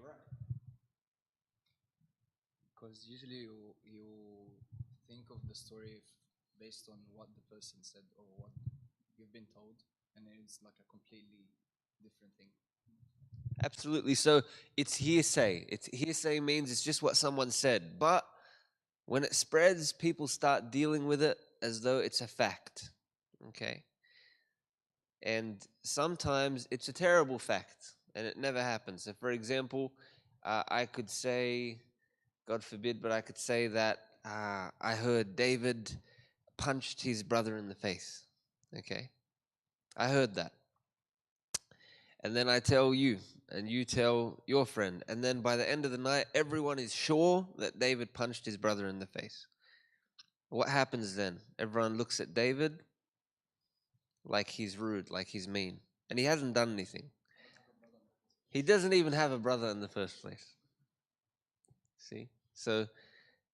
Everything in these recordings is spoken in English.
right. Because usually you think of the story based on what the person said or what you've been told, and it's like a completely different thing. Absolutely. So it's hearsay. It's hearsay means it's just what someone said. But when it spreads, people start dealing with it as though it's a fact. Okay. And sometimes it's a terrible fact and it never happens. So, for example, I could say, God forbid, but I could say that I heard David punched his brother in the face. Okay. I heard that. And then I tell you, and you tell your friend, and then by the end of the night, everyone is sure that David punched his brother in the face. What happens then? Everyone looks at David like he's rude, like he's mean, and he hasn't done anything. He doesn't even have a brother in the first place. See? So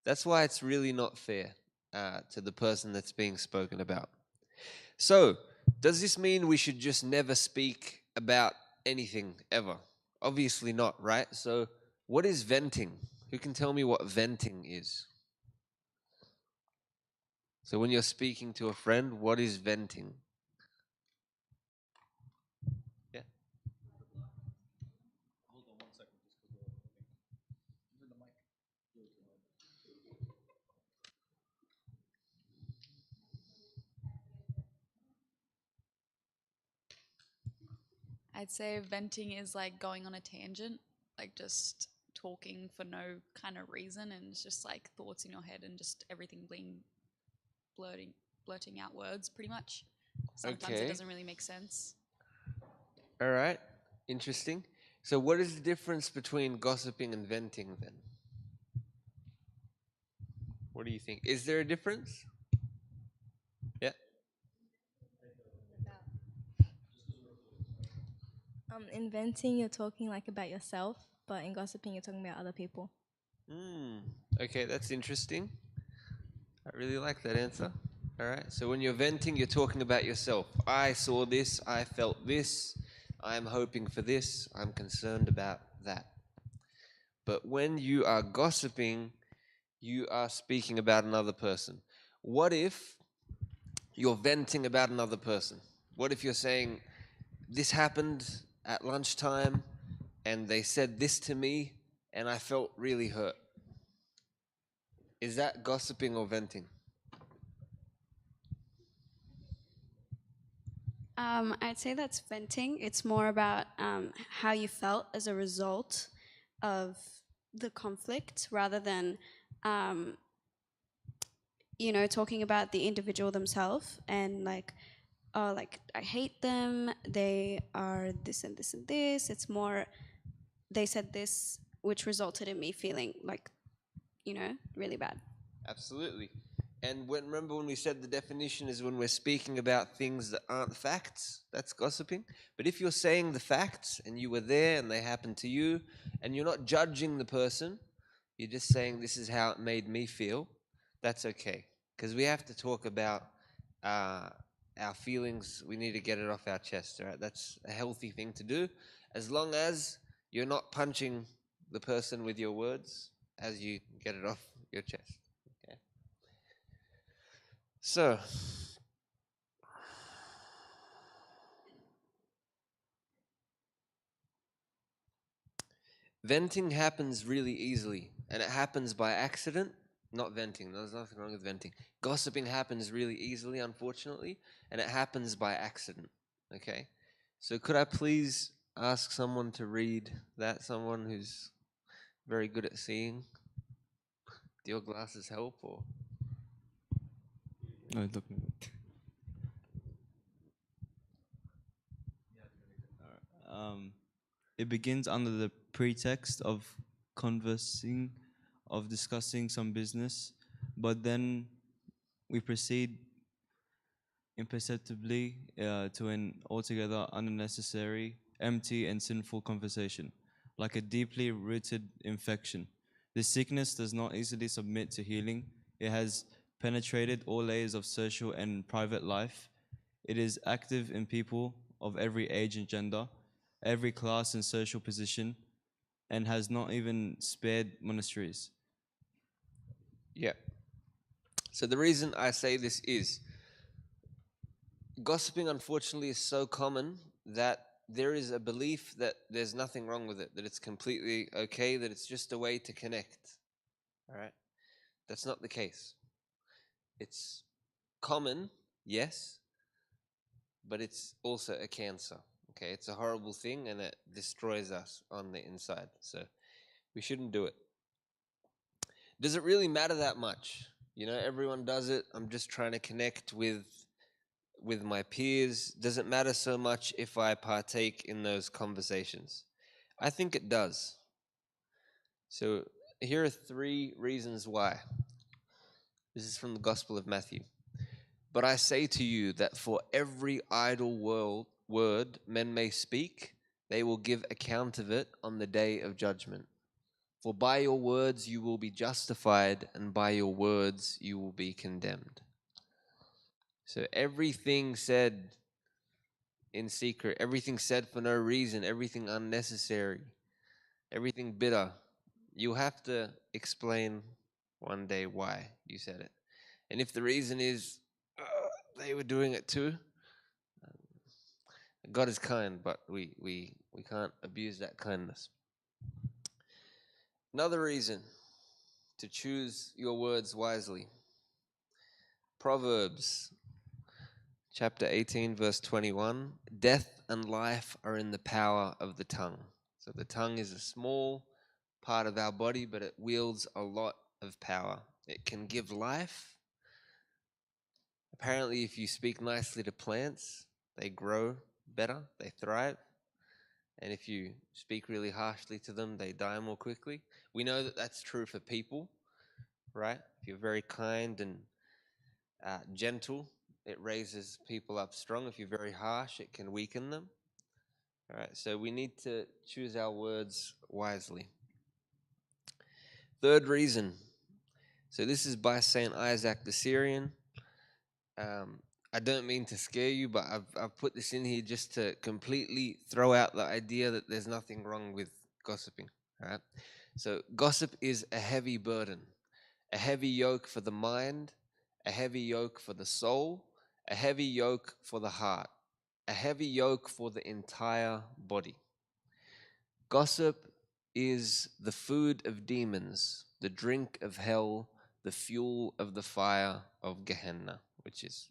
that's why it's really not fair to the person that's being spoken about. So, does this mean we should just never speak about anything ever? Obviously not, right? So, what is venting? Who can tell me what venting is? So, when you're speaking to a friend, what is venting? Yeah. Hold on 1 second, just because we're moving. Give me the mic. I'd say venting is like going on a tangent, like just talking for no kind of reason, and it's just like thoughts in your head and just everything being blurting, blurting out words pretty much. Sometimes it Okay. doesn't really make sense. All right. Interesting. So, what is the difference between gossiping and venting then? What do you think? Is there a difference? Yeah. Inventing, you're talking like about yourself, but in gossiping, you're talking about other people. Hmm. Okay, that's interesting. I really like that answer. All right. So when you're venting, you're talking about yourself. I saw this. I felt this. I'm hoping for this. I'm concerned about that. But when you are gossiping, you are speaking about another person. What if you're venting about another person? What if you're saying, this happened at lunchtime and they said this to me and I felt really hurt? Is that gossiping or venting? I'd say that's venting. It's more about how you felt as a result of the conflict rather than, um, talking about the individual themselves and like, oh, like I hate them. They are this and this and this. It's more, they said this, which resulted in me feeling like, really bad. Absolutely. And remember when we said the definition is when we're speaking about things that aren't facts, that's gossiping. But if you're saying the facts and you were there and they happened to you and you're not judging the person, you're just saying this is how it made me feel, that's okay. Because we have to talk about uh, our feelings. We need to get it off our chest, right? That's a healthy thing to do. As long as you're not punching the person with your words as you get it off your chest. Okay. So, venting happens really easily, and it happens by accident. Not venting, there's nothing wrong with venting. Gossiping happens really easily, unfortunately, and it happens by accident. Okay? So, could I please ask someone to read that? Someone who's very good at seeing? Do your glasses help, or? No, look. Um, it begins under the pretext of conversing, of discussing some business, but then we proceed imperceptibly to an altogether unnecessary, empty, and sinful conversation, like a deeply rooted infection. This sickness does not easily submit to healing. It has penetrated all layers of social and private life. It is active in people of every age and gender, every class and social position. and has not even spared monasteries. Yeah. So the reason I say this is gossiping, unfortunately, is so common that there is a belief that there's nothing wrong with it, that it's completely okay, that it's just a way to connect. All right? That's not the case. It's common, yes, but it's also a cancer. Okay? It's a horrible thing and it destroys us on the inside. So we shouldn't do it. Does it really matter that much? You know, everyone does it. I'm just trying to connect with my peers. Does it matter so much if I partake in those conversations? I think it does. So here are 3 reasons why. This is from the Gospel of Matthew. But I say to you that for every idle word men may speak, they will give account of it on the day of judgment. For by your words you will be justified, and by your words you will be condemned. So everything said in secret, everything said for no reason, everything unnecessary, everything bitter, you have to explain one day why you said it. And if the reason is they were doing it too, God is kind, but we can't abuse that kindness. Another reason to choose your words wisely. Proverbs chapter 18, verse 21. Death and life are in the power of the tongue. So the tongue is a small part of our body, but it wields a lot of power. It can give life. Apparently, if you speak nicely to plants, they grow better, they thrive. And if you speak really harshly to them, they die more quickly. We know that that's true for people, right? If you're very kind and gentle, it raises people up strong. If you're very harsh, it can weaken them. All right, so we need to choose our words wisely. Third reason. So this is by Saint Isaac the Syrian. I don't mean to scare you, but I've put this in here just to completely throw out the idea that there's nothing wrong with gossiping. All right. So gossip is a heavy burden, a heavy yoke for the mind, a heavy yoke for the soul, a heavy yoke for the heart, a heavy yoke for the entire body. Gossip is the food of demons, the drink of hell, the fuel of the fire of Gehenna, which is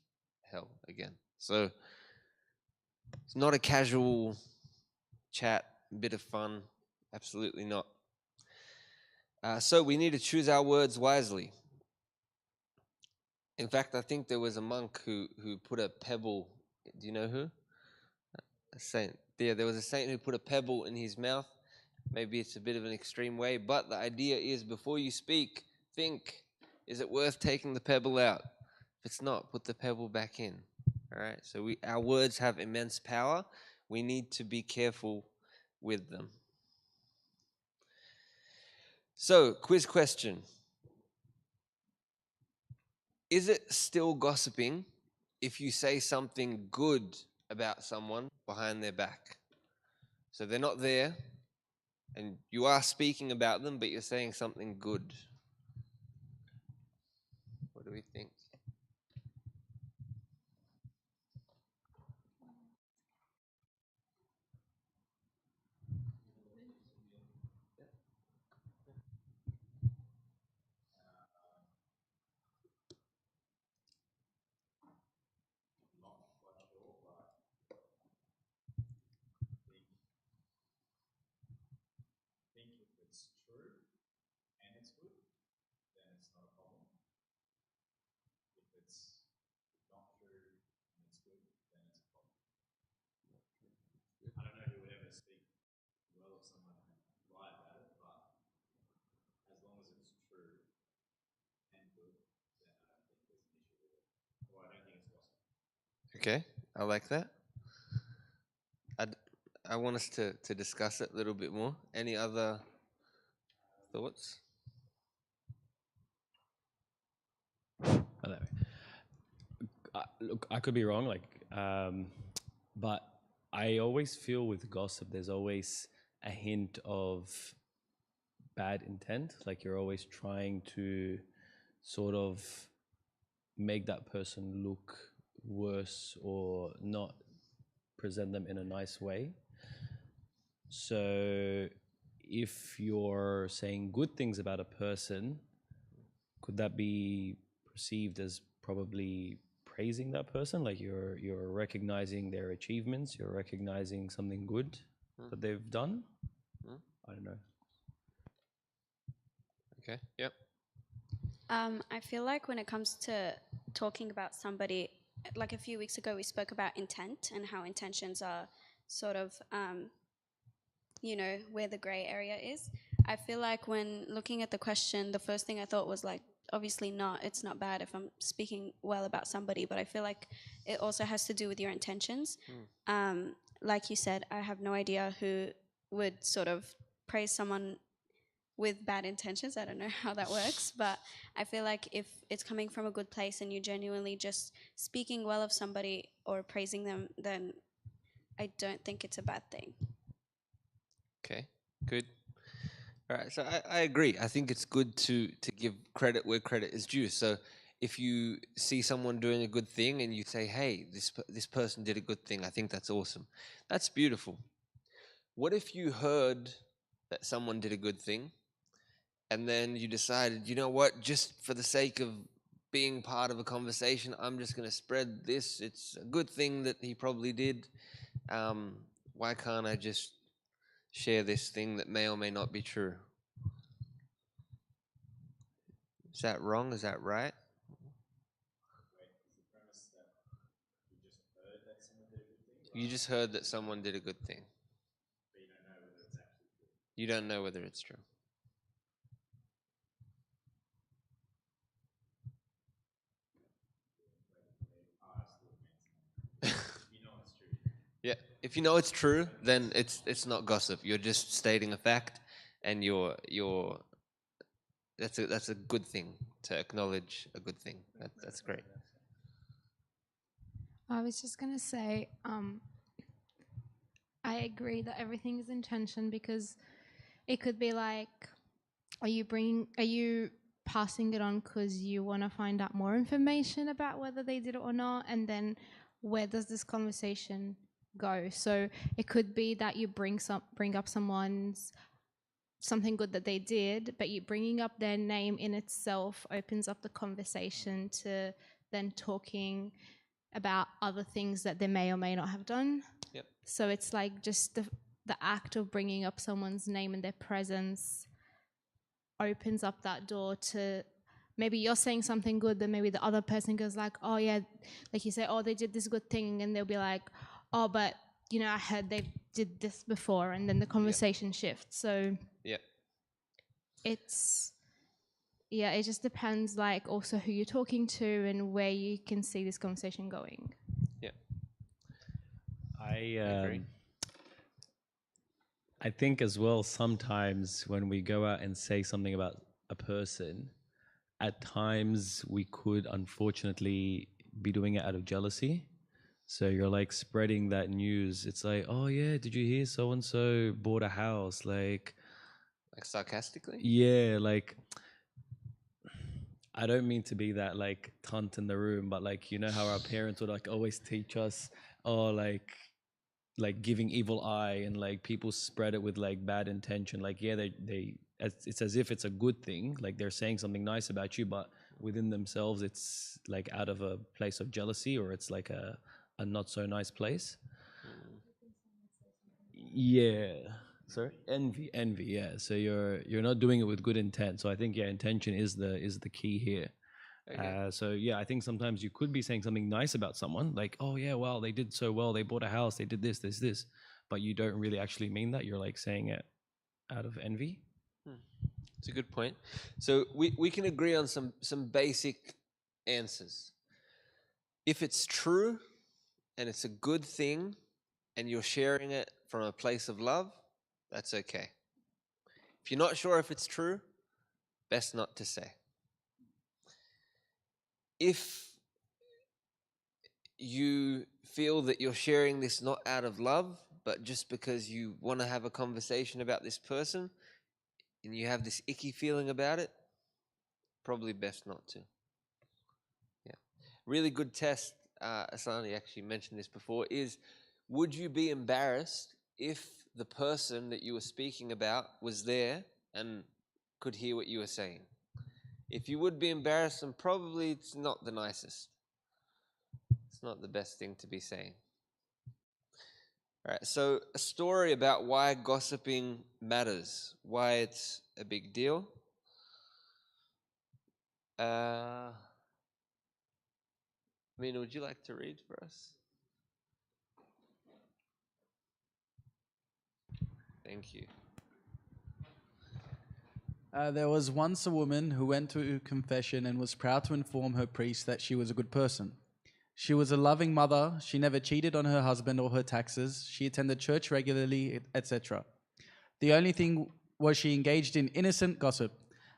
hell again. So it's not a casual chat, bit of fun. Absolutely not. So we need to choose our words wisely. In fact, I think there was a monk who put a pebble. Do you know who? A saint. Yeah, there was a saint who put a pebble in his mouth. Maybe it's a bit of an extreme way, but the idea is before you speak, think, is it worth taking the pebble out? If it's not, put the pebble back in. All right. So our words have immense power. We need to be careful with them. So, quiz question. Is it still gossiping if you say something good about someone behind their back? So they're not there, and you are speaking about them, but you're saying something good. What do we think? Okay, I like that. I'd, I want us to discuss it a little bit more. Any other thoughts? Hello. Look, I could be wrong, but I always feel with gossip, there's always a hint of bad intent. Like you're always trying to sort of make that person look worse or not present them in a nice way. So if you're saying good things about a person, could that be perceived as probably praising that person? Like you're recognizing their achievements, you're recognizing something good that they've done? I don't know. Okay. Yep. I feel like when it comes to talking about somebody, like a few weeks ago, we spoke about intent and how intentions are sort of, where the gray area is. I feel like when looking at the question, the first thing I thought was like, obviously not, it's not bad if I'm speaking well about somebody, but I feel like it also has to do with your intentions. Like you said, I have no idea who would sort of praise someone with bad intentions. I don't know how that works, but I feel like if it's coming from a good place and you're genuinely just speaking well of somebody or praising them, then I don't think it's a bad thing. Okay. Good. All right. So I agree. I think it's good to give credit where credit is due. So if you see someone doing a good thing and you say, "Hey, this person did a good thing," I think that's awesome. That's beautiful. What if you heard that someone did a good thing and then you decided, you know what, just for the sake of being part of a conversation, I'm just going to spread this. It's a good thing that he probably did. Why can't I just share this thing that may or may not be true? Is that wrong? Is that right? You just heard that someone did a good thing. You don't know whether it's true. Yeah, if you know it's true, then it's not gossip. You're just stating a fact, and that's a good thing to acknowledge a good thing. That's great. I was just gonna say, I agree that everything is intention because it could be like, are you passing it on because you want to find out more information about whether they did it or not, and then where does this conversation go? So it could be that you bring up someone's something good that they did, but you bringing up their name in itself opens up the conversation to then talking about other things that they may or may not have done. Yep. So it's like just the act of bringing up someone's name and their presence opens up that door to maybe you're saying something good, then maybe the other person goes like, oh yeah, like you say, oh, they did this good thing, and they'll be like, oh, but I heard they did this before, and then the conversation shifts. So Yeah. it's it just depends like also who you're talking to and where you can see this conversation going. Yeah. I agree. I think as well, sometimes when we go out and say something about a person, at times we could unfortunately be doing it out of jealousy. So you're like spreading that news. It's like, oh yeah, did you hear so and so bought a house? Like sarcastically? Yeah, like I don't mean to be that like cunt in the room, but like how our parents would like always teach us, oh like giving evil eye, and like people spread it with like bad intention. Like yeah, it's as if it's a good thing, like they're saying something nice about you, but within themselves it's like out of a place of jealousy, or it's like a not so nice place. Yeah. Sorry, envy. Yeah. So you're not doing it with good intent. So I think intention is the key here. Okay. So yeah, I think sometimes you could be saying something nice about someone, like, oh yeah, well they did so well, they bought a house, they did this, but you don't really actually mean that. You're like saying it out of envy. It's a good point. So we can agree on some basic answers. If it's true and it's a good thing and you're sharing it from a place of love, that's okay. If you're not sure if it's true, best not to say. If you feel that you're sharing this not out of love, but just because you want to have a conversation about this person, and you have this icky feeling about it, probably best not to. Yeah. Really good test, Asani actually mentioned this before, is would you be embarrassed if the person that you were speaking about was there and could hear what you were saying? If you would be embarrassed, then probably it's not the nicest. It's not the best thing to be saying. All right, so a story about why gossiping matters, why it's a big deal. Mina, would you like to read for us? Thank you. There was once a woman who went to confession and was proud to inform her priest that she was a good person. She was a loving mother, she never cheated on her husband or her taxes, she attended church regularly, etc. The only thing was she engaged in innocent gossip.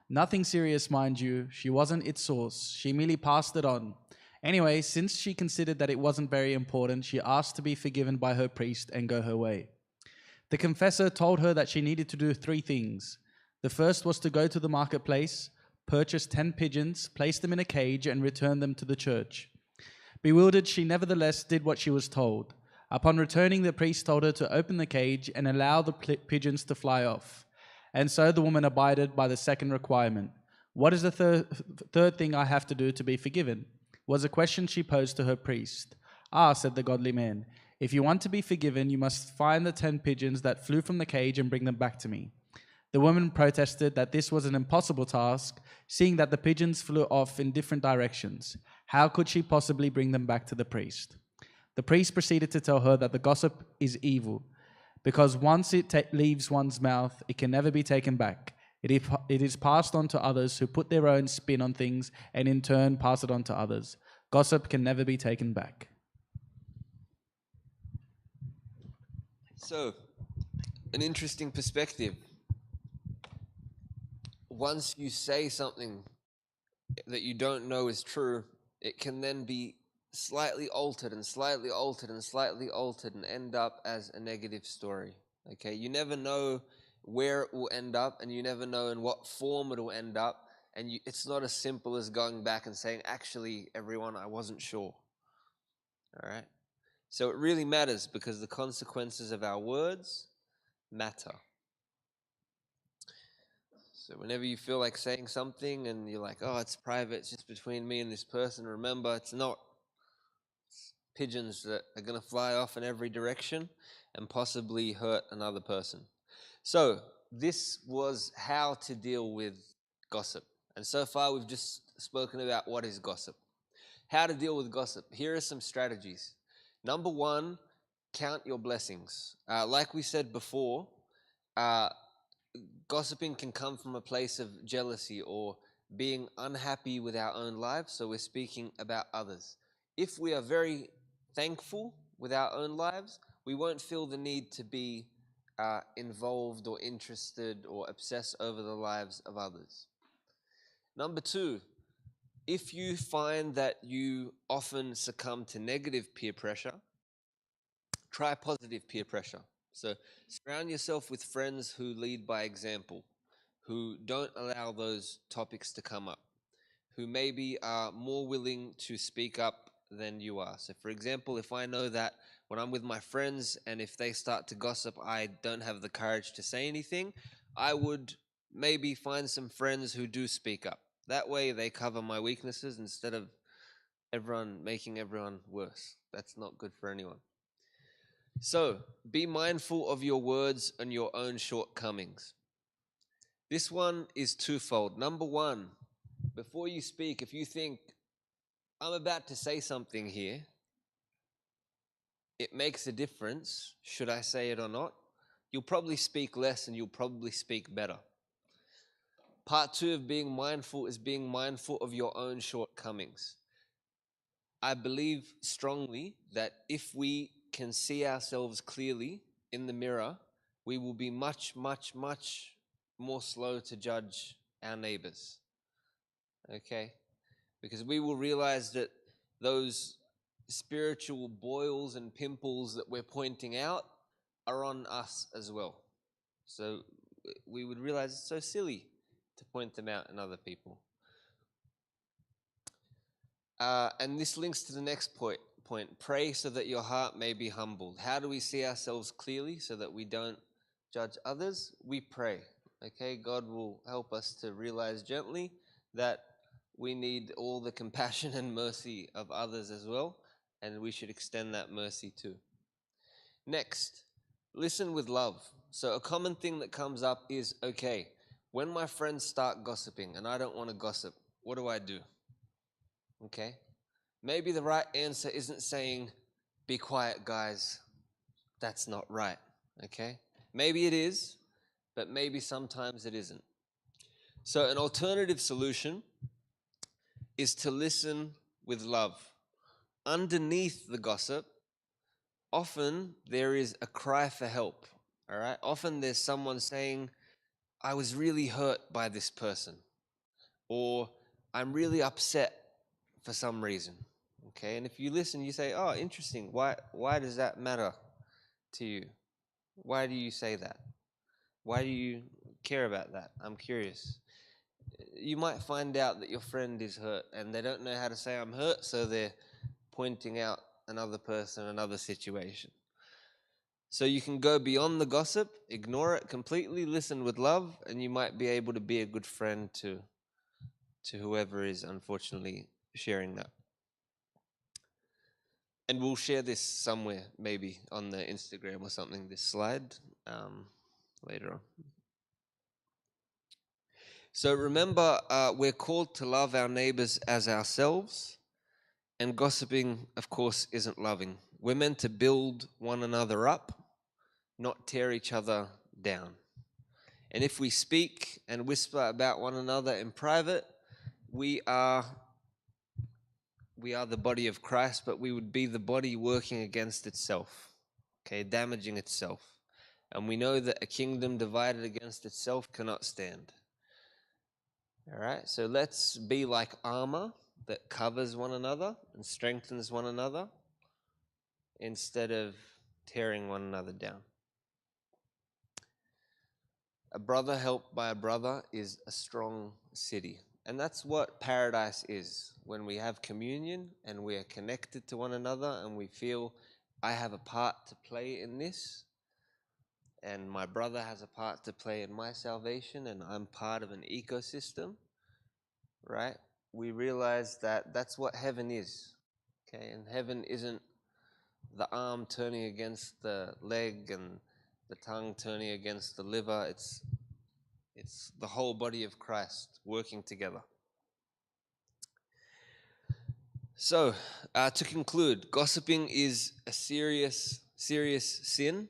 Nothing serious, mind you, she wasn't its source, she merely passed it on. Anyway, since she considered that it wasn't very important, she asked to be forgiven by her priest and go her way. The confessor told her that she needed to do 3 things. The first was to go to the marketplace, purchase 10 pigeons, place them in a cage, and return them to the church. Bewildered, she nevertheless did what she was told. Upon returning, the priest told her to open the cage and allow the pigeons to fly off. And so the woman abided by the second requirement. What is the third thing I have to do to be forgiven? Was a question she posed to her priest. Ah, said the godly man, if you want to be forgiven, you must find the 10 pigeons that flew from the cage and bring them back to me. The woman protested that this was an impossible task, seeing that the pigeons flew off in different directions. How could she possibly bring them back to the priest? The priest proceeded to tell her that the gossip is evil, because once it leaves one's mouth, it can never be taken back. It is passed on to others who put their own spin on things and in turn pass it on to others. Gossip can never be taken back. So, an interesting perspective. Once you say something that you don't know is true, it can then be slightly altered and slightly altered and slightly altered and end up as a negative story. Okay, you never know where it will end up, and you never know in what form it will end up, and it's not as simple as going back and saying, actually, everyone, I wasn't sure. All right? So it really matters because the consequences of our words matter. So whenever you feel like saying something and you're like, oh, it's private, it's just between me and this person, remember, it's not. It's pigeons that are going to fly off in every direction and possibly hurt another person. So this was how to deal with gossip. And so far we've just spoken about what is gossip. How to deal with gossip. Here are some strategies. Number 1, count your blessings. Like we said before, gossiping can come from a place of jealousy or being unhappy with our own lives, so we're speaking about others. If we are very thankful with our own lives, we won't feel the need to be involved or interested or obsess over the lives of others. Number 2, if you find that you often succumb to negative peer pressure, try positive peer pressure. So surround yourself with friends who lead by example, who don't allow those topics to come up, who maybe are more willing to speak up than you are. So for example, if I know that when I'm with my friends and if they start to gossip, I don't have the courage to say anything, I would maybe find some friends who do speak up. That way they cover my weaknesses instead of making everyone worse. That's not good for anyone. So, be mindful of your words and your own shortcomings. This one is twofold. Number 1, before you speak, if you think, I'm about to say something here, it makes a difference, should I say it or not, you'll probably speak less and you'll probably speak better. Part 2 of being mindful is being mindful of your own shortcomings. I believe strongly that if we can see ourselves clearly in the mirror, we will be much, much, much more slow to judge our neighbors. Okay? Because we will realize that those spiritual boils and pimples that we're pointing out are on us as well. So we would realize it's so silly to point them out in other people. And this links to the next point. Pray so that your heart may be humbled. How do we see ourselves clearly so that we don't judge others? We pray. Okay, God will help us to realize gently that we need all the compassion and mercy of others as well, and we should extend that mercy too. Next, listen with love. So a common thing that comes up is, okay, when my friends start gossiping and I don't want to gossip, what do I do? Okay? Maybe the right answer isn't saying, be quiet, guys. That's not right. Okay? Maybe it is, but maybe sometimes it isn't. So an alternative solution is to listen with love. Underneath the gossip, often there is a cry for help. All right? Often there's someone saying, I was really hurt by this person, or I'm really upset for some reason. Okay, and if you listen, you say, oh, interesting. Why does that matter to you? Why do you say that? Why do you care about that? I'm curious. You might find out that your friend is hurt and they don't know how to say I'm hurt, so they're pointing out another person, another situation. So you can go beyond the gossip, ignore it completely, listen with love, and you might be able to be a good friend to whoever is unfortunately sharing that. And we'll share this somewhere, maybe on the Instagram or something, this slide, later on. So remember, we're called to love our neighbors as ourselves, and gossiping, of course, isn't loving. We're meant to build one another up, not tear each other down. And if we speak and whisper about one another in private, we are the body of Christ, but we would be the body working against itself, okay, damaging itself. And we know that a kingdom divided against itself cannot stand. All right, so let's be like armor that covers one another and strengthens one another instead of tearing one another down. A brother helped by a brother is a strong city. And that's what paradise is. When we have communion and we are connected to one another and we feel, I have a part to play in this, and my brother has a part to play in my salvation, and I'm part of an ecosystem, right? We realize that that's what heaven is. Okay, and heaven isn't the arm turning against the leg and the tongue turning against the liver. It's the whole body of Christ working together. So, to conclude, gossiping is a serious sin.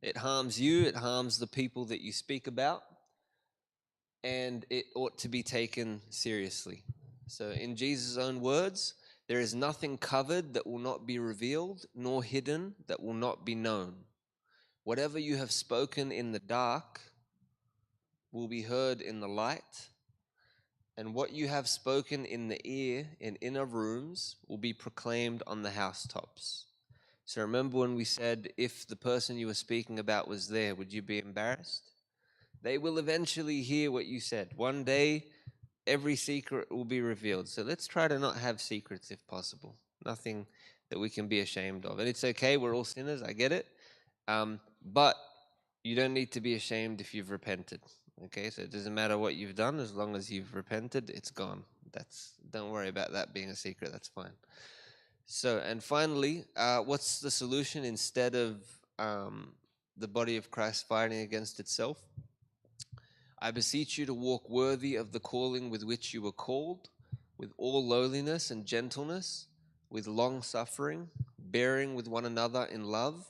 It harms you, it harms the people that you speak about, and it ought to be taken seriously. So, in Jesus' own words, there is nothing covered that will not be revealed, nor hidden that will not be known. Whatever you have spoken in the dark will be heard in the light, and what you have spoken in the ear in inner rooms will be proclaimed on the housetops. So remember when we said, if the person you were speaking about was there, would you be embarrassed? They will eventually hear what you said. One day, every secret will be revealed. So let's try to not have secrets if possible. Nothing that we can be ashamed of. And it's okay, we're all sinners, I get it. But you don't need to be ashamed if you've repented. Okay, so it doesn't matter what you've done, as long as you've repented, it's gone. Don't worry about that being a secret, that's fine. So, and finally, what's the solution instead of the body of Christ fighting against itself? I beseech you to walk worthy of the calling with which you were called, with all lowliness and gentleness, with long suffering, bearing with one another in love,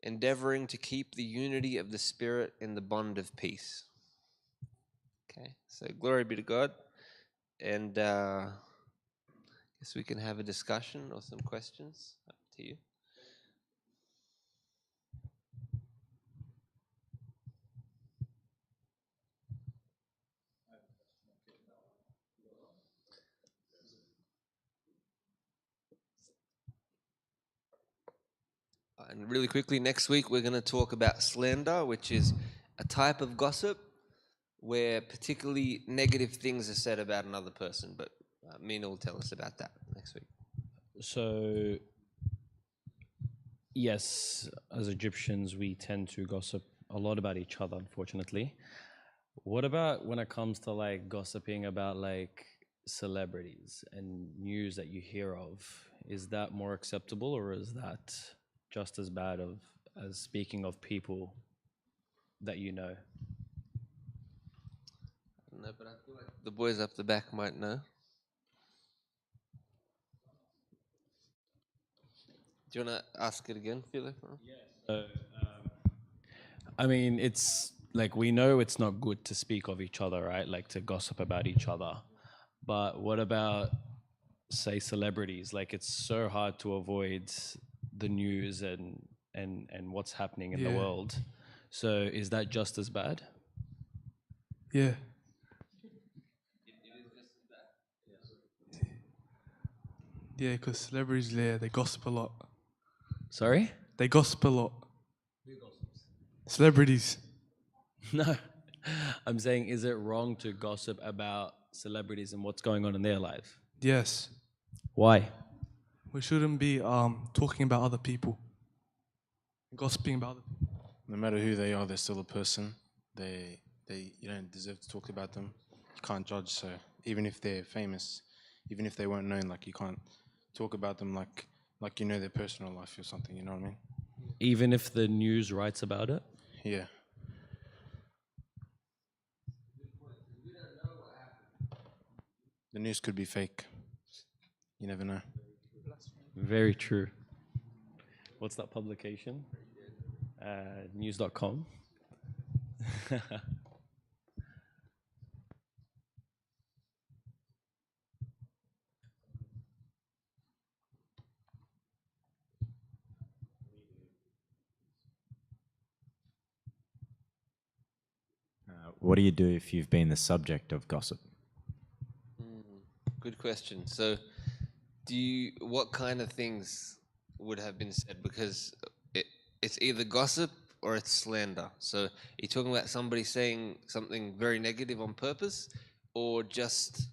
endeavoring to keep the unity of the Spirit in the bond of peace. Okay, so glory be to God. And I guess we can have a discussion or some questions. Up to you. And really quickly, next week we're going to talk about slander, which is a type of gossip where particularly negative things are said about another person. But Mina will tell us about that next week. So, yes, as Egyptians, we tend to gossip a lot about each other, unfortunately. What about when it comes to like gossiping about like celebrities and news that you hear of? Is that more acceptable, or is that just as bad of as speaking of people that you know? No, but I feel like the boys up the back might know. Do you want to ask it again, Philip? So, I mean, it's like we know it's not good to speak of each other, right? Like to gossip about each other. But what about, say, celebrities? Like it's so hard to avoid the news and what's happening in the Yeah. world. So is that just as bad? Yeah. Yeah, because celebrities, yeah, they gossip a lot. Sorry? They gossip a lot. Celebrities. No. I'm saying, is it wrong to gossip about celebrities and what's going on in their life? Yes. Why? We shouldn't be talking about other people. Gossiping about them. No matter who they are, they're still a person. You don't deserve to talk about them. You can't judge. So even if they're famous, even if they weren't known, like you can't talk about them like you know their personal life or something. You know what I mean? Even if the news writes about it? Yeah. The news could be fake. You never know. Very true. What's that publication? News.com. What do you do if you've been the subject of gossip? Good question. So, what kind of things would have been said? Because it's either gossip or it's slander. So, are you talking about somebody saying something very negative on purpose, or just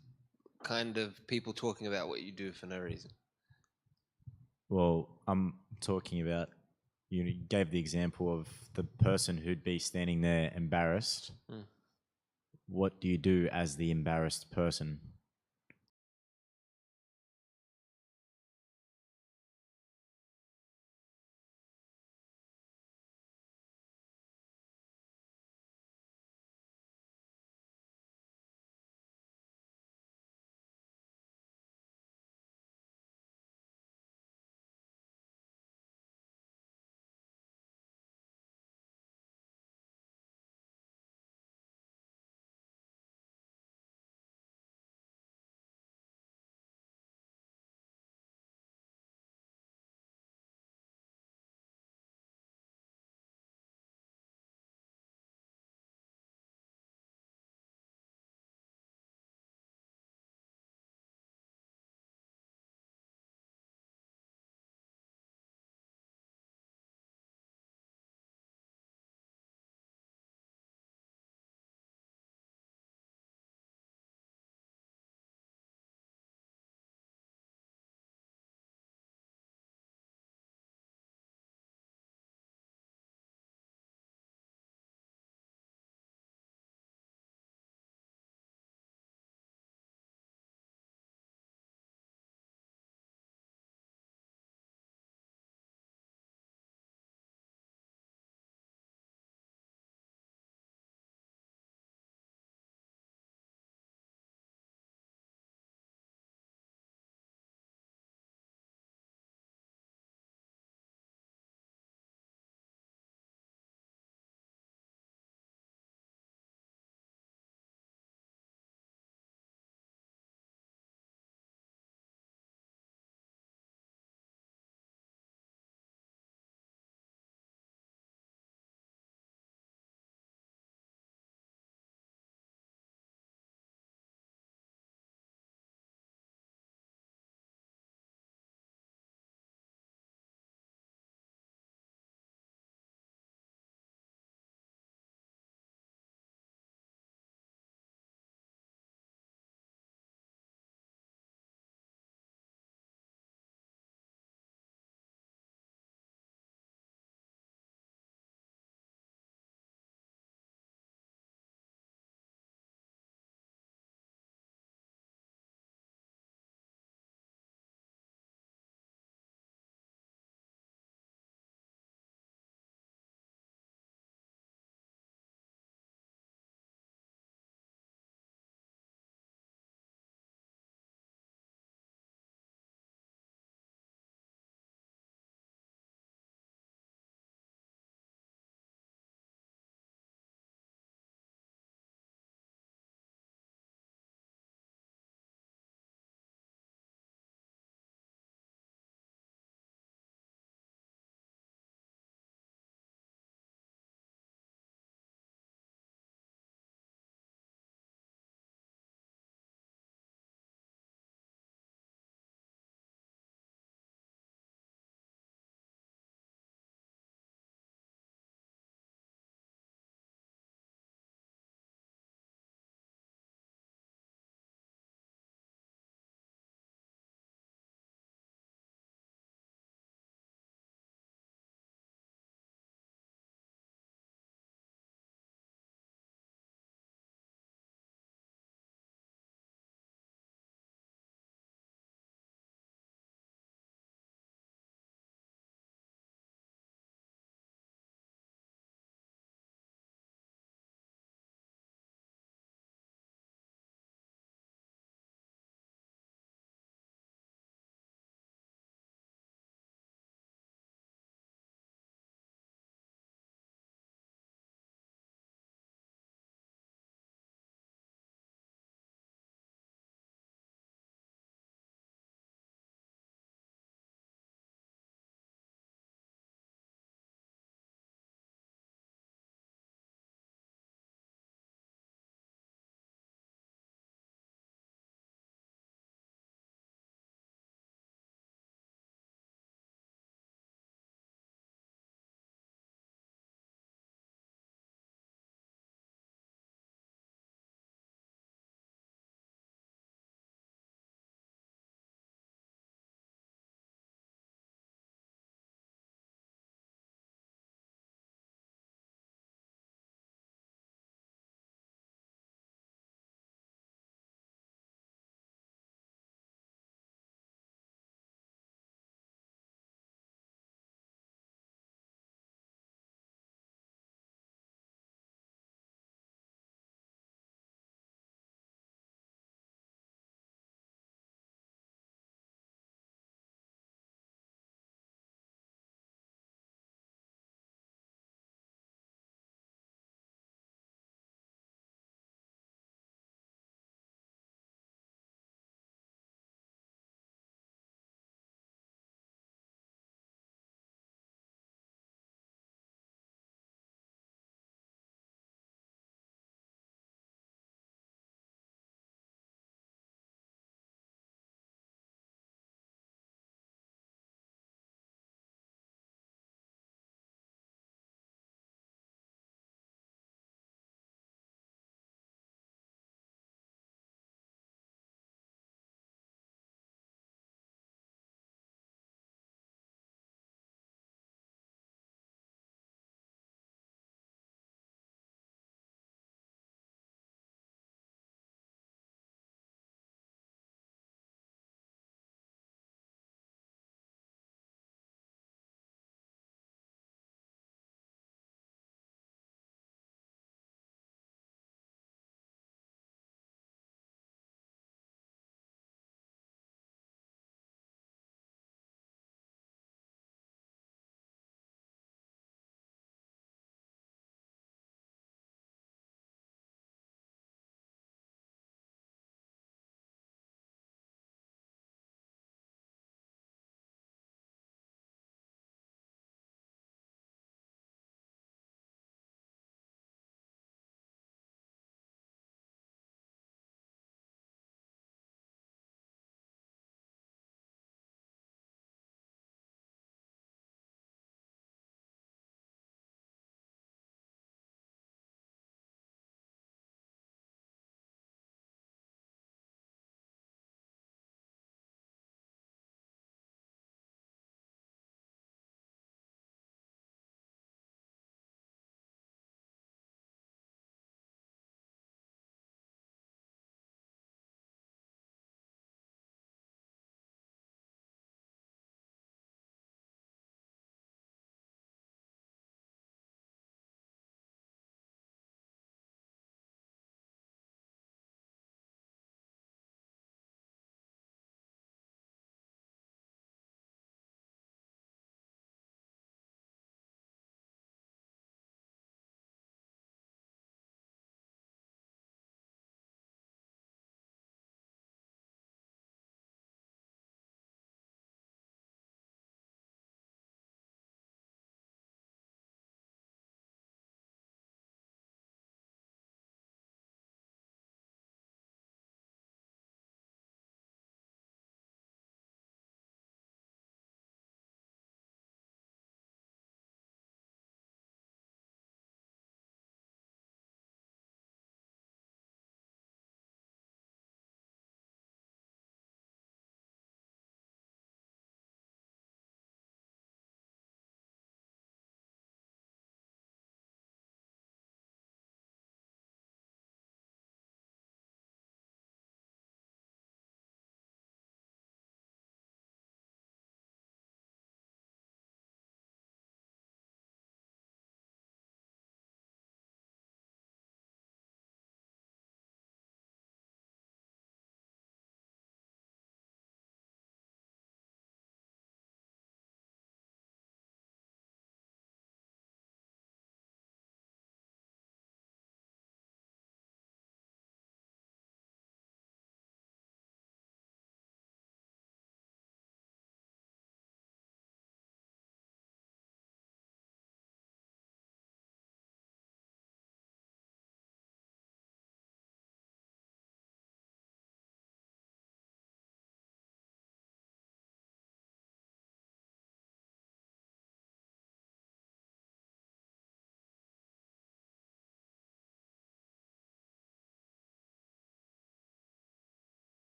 kind of people talking about what you do for no reason? Well, I'm talking about, you gave the example of the person who'd be standing there embarrassed. What do you do as the embarrassed person?